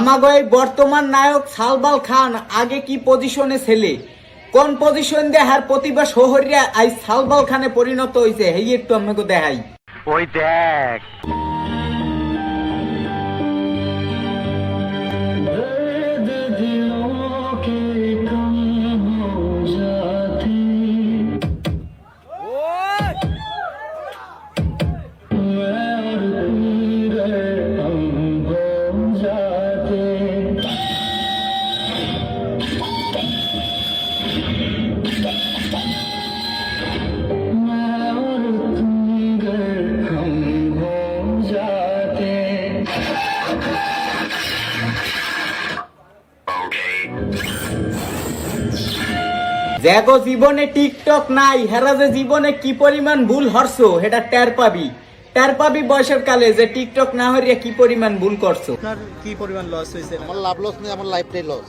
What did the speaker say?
আমাগো এই বর্তমান নায়ক সালবাল খান আগে কি পজিশনে ছেলে, কোন পজিশন দিয়ে হার প্রতিভা শহরিয়া আজ সালবাল খানে পরিণত হয়েছে, হেই একটু আমাকে দেখাই। ওই দেখ দেখো জীবনে টিকটক নাই, হেরা যে জীবনে কি পরিমাণ ভুল হরছো সেটা টের পাবি বয়সের কালে যে টিকটক না হরিয়া কি পরিমাণ ভুল করছো। আপনার কি পরিমাণ লস হয়েছে? আমার লাভ লস নেই, আমার লাইফটাই লস।